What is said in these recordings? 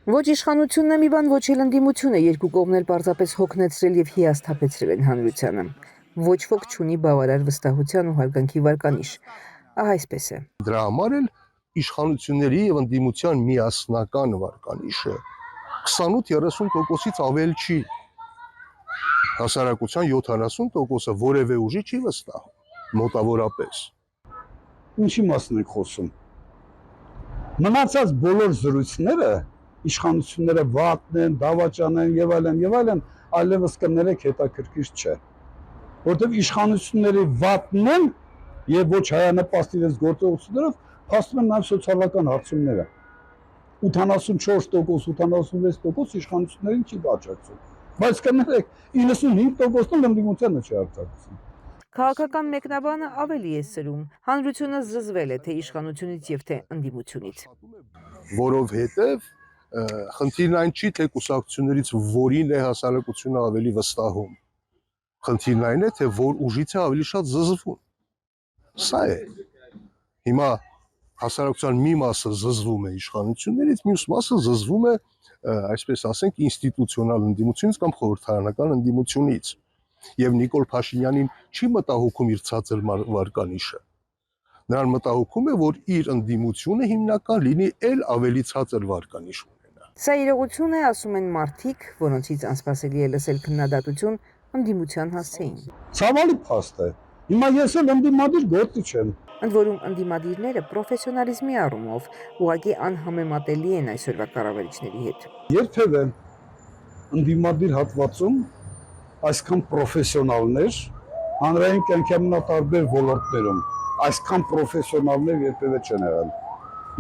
Ոչ իշխանությունն է մի բան, ոչ էլ ընդդիմությունը, երկու կողմն էլ պարզապես հոգնեցրել եւ հիասթափեցրել են հանրությանը։ Ոչ ոք չունի բավարար վստահության ու հարգանքի վարկանիշ։ Ահա այսպես է։ Դրա համար էլ իշխանությունների եւ ընդդիմության միասնական վարկանիշը 28-30%-ից ավել չի։ Հասարակության 70%-ը որևէ ուժի չի վստահում, մոտավորապես։ Ինչի մասն եք խոսում։ Մնացած բոլոր զրույցները իշխանությունները վատն են, դավաճան են եւ այլն, այլևս կներեք հետաքրքիր չէ։ Որտեւ իշխանությունների վատն են եւ ոչ հայանպաստ իրենց գործողություններով փաստում են նաեւ սոցիալական հարցումները։ 84%, 86% իշխանություններին չի աջակցում։ Բայց կներեք 95%-ն ընդդիմությանը չի աջակցում։ Քաղաքական մեկնաբանը ավելի է սրում։ Հանրությունը զզվել է թե իշխանությունից եւ թե ընդդիմությունից։ Որովհետեւ խնդիրն այն չի, թե կուսակցություններից որին է հասարակությունը ավելի վստահում։ Խնդիրն այն է, թե որ ուժից է ավելի շատ զզվում։ Սա է։ Հիմա հասարակության մի մասը զզվում է իշխանություններից, մյուս մասը զզվում է, այսպես ասենք, ինստիտուցիոնալ ընդդիմությունից կամ խորհրդարանական ընդդիմությունից։ Եվ Նիկոլ Փաշինյանին չի մտահոգում իր ցածր վարկանիշը։ Նրան մտահոգում է, որ իր ընդդիմությունը հիմնական լինի էլ ավելի ցածր վարկանիշ ունենա։ Սա իրողություն է, ասում են մարդիկ, որոնցից անսպասելի է լսել քննադատություն ընդդիմության հասցեին։ Ցավալի փաստ է։ Հիմա ես էլ ընդդիմադիր գործի չեմ։ Ընդ որում ընդդիմադիրները պրոֆեսիոնալիզմի առումով ուղղակի անհամեմատելի են այսօրվա կառավարիչների հետ։ Երբևէ ընդդիմադիր հատվածում այսքան պրոֆեսիոնալներ հանրային կյանքի ամենատարբեր ոլորտներում այսքան պրոֆեսիոնալներ երբևէ չեն եղել։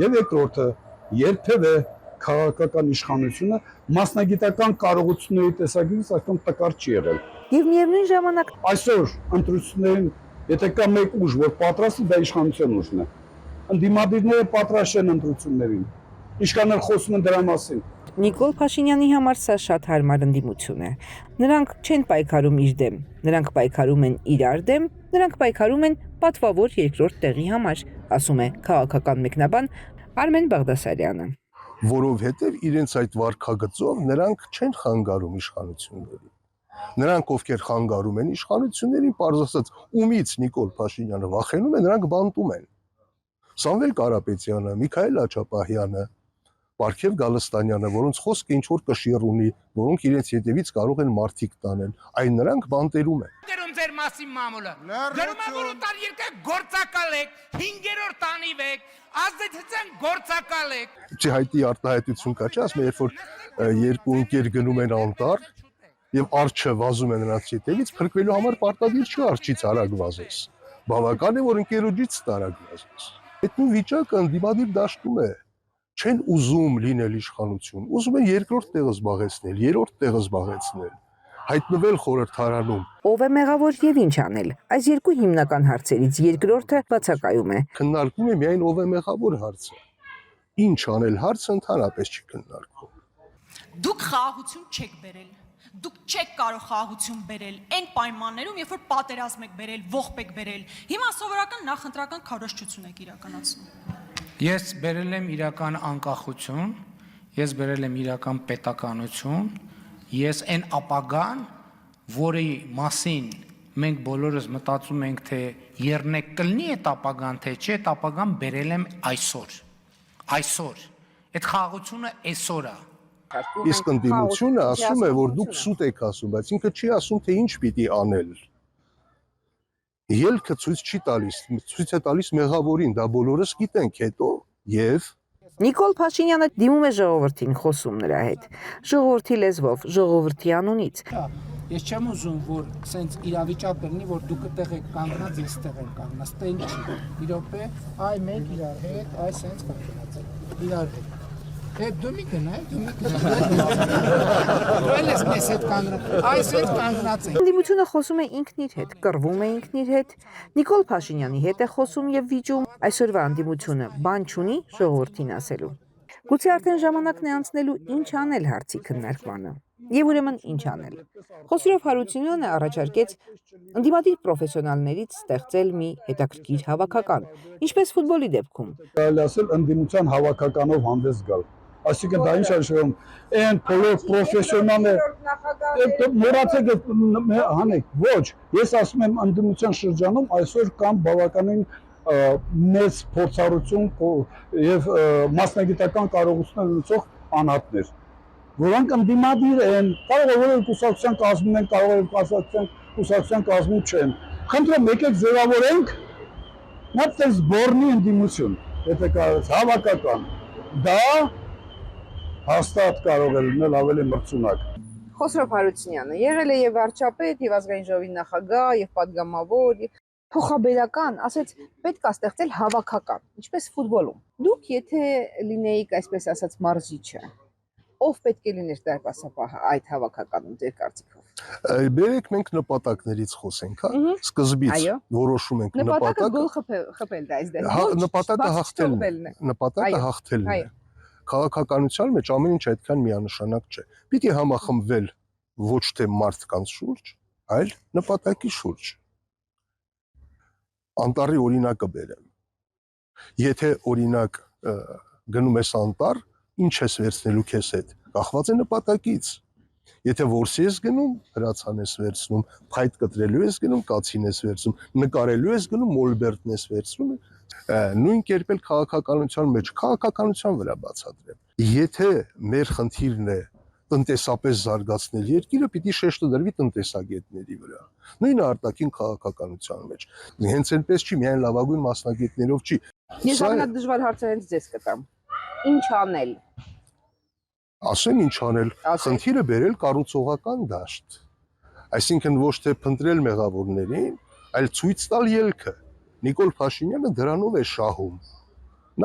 Եվ երկրորդը, երբևէ քաղաքական իշխանությունը մասնագիտական կարողությունների տեսակետից այսքան տկար չի եղել։ Եվ միևնույն ժամանակ Այսօր ընտրություններին, եթե կա մեկ ուժ, որ պատրաստ է, դա իշխանության ուժն է։ Ընդդիմադիրները պատրաստ են ընտրություններին։ Ինչքան էլ խոսում են դրա մասին։ Նիկոլ Փաշինյանի համար սա շատ հարմար ընդդիմություն է։ Նրանք չեն պայքարում իր դեմ, նրանք պայքարում են իրար դեմ, նրանք պայքարում են պատվավոր երկրորդ տեղի համար, ասում է քաղաքական մեկնաբան Արմեն Բաղդասարյանը։ Որովհետև իրենց այդ վարքագծով նրանք չեն խանգարում իշխանություններին։ Նրանք, ովքեր խանգարում են իշխանություններին, պարզ ասած, ումից Նիկոլ Փաշինյանը վախենում է, նրանք բանտում են։ Սամվել Կարապետյանը, Միքայել Աչապահյանը, Պարքև Գալստանյանը, որոնց խոսքը ինչ որ կշիռ ունի, որոնք իրենց հետևից կարող են մարդիկ տանել, այն նրանք բանտերում են։ Դերում ձեր մասին մամուլը։ Դերումավորոտար երկը գործակալ եք, 5-րդ տանիվ եք, ազդեցության գործակալ եք։ Չի հայտի արտահայտություն կա, չէ՞, ասում եմ, երբ որ երկու ընկեր գնում են անտառ եւ արջը վազում է նրանց հետևից, փրկվելու համար պարտադիր չի արջից արագ վազես։ Բավական է, որ ընկերոջից արագ վազես։ Այդ նույն վիճակը ընդդիմադիր դաշտում է։ Չեն ուզում լինել իշխանություն, ուզում են երկրորդ տեղը զբաղեցնել, երրորդ տեղը զբաղեցնել, հայտնվել խորհրդարանում։ Ով է մեղավոր եւ ինչ անել։ Այս երկու հիմնական հարցերից երկրորդը բացակայում է։ Քննարկվում է միայն ով է մեղավոր հարցը։ Ինչ անել հարցը ընդհանրապես չի քննարկվում։ Դուք խաղաղություն չեք բերել։ Դուք չեք կարող խաղաղություն բերել այն պայմաններում, երբ որ պատերազմ եք բերել, ողբ եք բերել։ Հիմա սովորական նախընտրական քարոզչություն եք իրականացնում։ Ես բերել եմ իրական անկախություն, ես բերել եմ իրական պետականություն, ես այն ապագան, որի մասին մենք բոլորս մտածում ենք, թե եռնեք կլինի այդ ապագան, թե չէ, այդ ապագան բերել եմ այսօր։ Այսօր։ Այդ խաղաղությունը այսօր է։ Իսկ ընդդիմությունը ասում է, որ դուք սուտ եք ասում, բայց ինքը չի ասում, թե ինչ պիտի անել։ Ելքը ցույց չի տալիս, ցույց է տալիս մեղավորին, դա բոլորս գիտենք հետո եւ Նիկոլ Փաշինյանը դիմում է ժողովրդին, խոսում նրա հետ։ Ժողովրդի լեզվով, ժողովրդի անունից։ Ես չեմ ուզում, որ սենց իրավիճակ լինի, որ դուք այդտեղ եք կանգնած, ես այդտեղ եմ կանգնած, տեն չի։ Մի րոպե, այ մենք իրար հետ, այ սենց կանգնած ենք։ Իրար հետ։ Հետ դու մի գնա, դու մի գնա։ Դու ես մեզ հետ կանգնած, այ սենց կանգնած ենք։ Ընդդիմությունը խոսում է ինքն իր հետ, կռվում է ինքն իր հետ։ Նիկոլ Փաշինյանի հետ է խոսում եւ վիճում։ Այսօրվա ընդդիմությունը բան չունի ժողովրդին ասելու։ Գուցե արդեն ժամանակն է անցնելու ինչ անել հարցի քննարկմանը։ Եվ ուրեմն ինչ անել։ Խոսրով Հարությունյանը առաջարկեց ընդդիմադիր պրոֆեսիոնալներից ստեղծել մի հետաքրքիր հավաքական, ինչպես ֆուտբոլի դեպքում։ Կարելի ասել ընդդիմության հավաքականով հանդես գալ։ Այսինքն դա ինչ է նշանակում, այն բոլոր պրոֆեսիոնալներ մոռացեք հանեք, ոչ, ես ասում եմ ընդդիմության շրջանում այսօր կան բավականին մեծ փորձառություն եւ մասնագիտական կարողություններ ունեցող անհատներ, որոնք ընդդիմադիր են, կարող է որևէ կուսակցության կազմում են, կարող է կուսակցության կազմում չեն։ Խնդրեմ, եկեք ձևավորենք նա տես բորնի ընդդիմություն, եթե կարողաց հավաքական, դա հաստատ կարող է լինել ավելի մրցունակ։ Խոսրով Հարությունյանը եղել է եւ վարչապետ, եւ ազգային ժողովի նախագահ, եւ падգամավոր, փոխաբերական, ասեց, պետք է ստեղծել հավաքական, ինչպես ֆուտբոլում։ Դուք եթե լինեիք, այսպես ասած, մարզիչը, ով պետք է լիներ դարպասապահը այդ հավաքականում ձեր կարծիքով։ Բերեք մենք նպատակներից խոսենք, հա։ Սկզբից որոշում ենք նպատակը գոլ խփել դա այս դեպքում։ Նպատակը հաղթելն է։ Նպատակը հաղթելն է։ Քաղաքականության մեջ ամեն ինչ այդքան միանշանակ չէ։ Պիտի համախմբվել ոչ թե մարդկանց շուրջ, այլ նպատակի շուրջ։ Անտառի օրինակը բերեմ։ Եթե օրինակ գնում ես անտառ, ինչ ես վերցնելու քեզ հետ, կախված է նպատակից։ Եթե որսի ես գնում, հրացան ես վերցնում, փայտ կտրելու ես գնում, կացին ես վերցնում, նկարելու ես գնում, մոլբերտն ես վերցնում, նույն կերպ էլ քաղաքականության մեջ, քաղաքականության վրա բացատրեմ։ Եթե մեր խնդիրն է տնտեսապես զարգացնել երկիրը, պիտի շեշտը դրվի տնտեսագետների վրա։ Նույնը արտաքին քաղաքականության մեջ։ Հենց այնպես չի, միայն լավագույն մասնագետներով չի։ Ես ամենակ դժվար հարցը հենց ձեզ կտամ։ Ինչ անել։ Ասեմ ինչ անել, խնդիրը բերել կառուցողական դաշտ։ Այսինքն ոչ թե փնտրել մեղավորներին, այլ ցույց տալ ելքը։ Նիկոլ Փաշինյանը դրանով է շահում։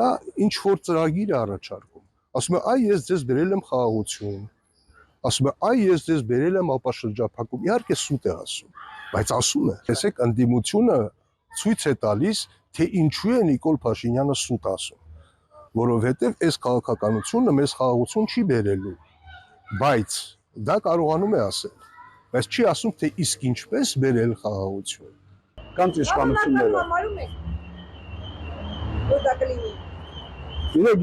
Նա ինչ որ ծրագիր է առաջարկում։ Ասում է, այ ես ձեզ բերել եմ խաղաղություն։ Ասում է, այ ես ձեզ բերել եմ ապաշրջափակում։ Իհարկե սուտ է ասում, բայց ասում է։ Տեսեք, ընդդիմությունը ցույց է տալիս, թե ինչու է Նիկոլ Փաշինյանը սուտ ասում։ Որովհետև այս քաղաքականությունը մեզ խաղաղություն չի բերելու, բայց դա կարողանում է ասել, բայց չի ասում, թե իսկ ինչպես բերել խաղաղություն։ Կանց իշխանությունները։ Համարում եք, որ դա կլինի։ Իրեք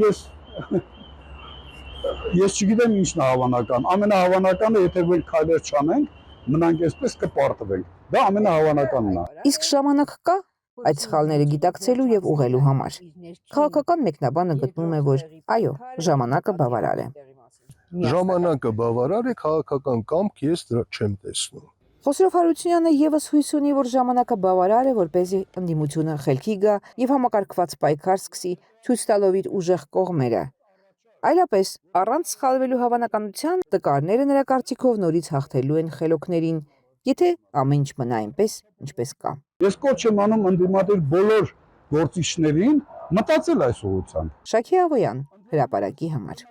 ես չգիտեմ ինչն է հավանական, ամենահավանականը եթե մենք քայլեր չանենք, մնանք այսպես կպարտվենք, դա ամենահավանականն է։ Իսկ ժամանակ կա այդ սխալները գիտակցելու եւ ուղղելու համար։ Քաղաքական մեկնաբանը գտնում է, որ այո, ժամանակը բավարար է։ Ժամանակը բավարար է, քաղաքական կամք ես դրա չեմ տեսնում։ Խոսրով Հարությունյանը եւս հույս ունի, որ ժամանակը բավարար է, որպեսզի ընդդիմությունը խելքի գա եւ համակարգված պայքար սկսի, ցույց տալով իր ուժեղ կողմերը։ Այլապես, առանց սխալվելու հավանականության, տկարները նրա կարծիքով նորից հաղթելու են խելոքներին, եթե ամեն ինչ մնա այնպես, ինչպես կա։ Ես կոչ եմ անում ընդդիմադիր բոլոր գործիչներին մտածել այս ուղղությամբ։ Շաքե Ավոյան, Հրապարակի համար։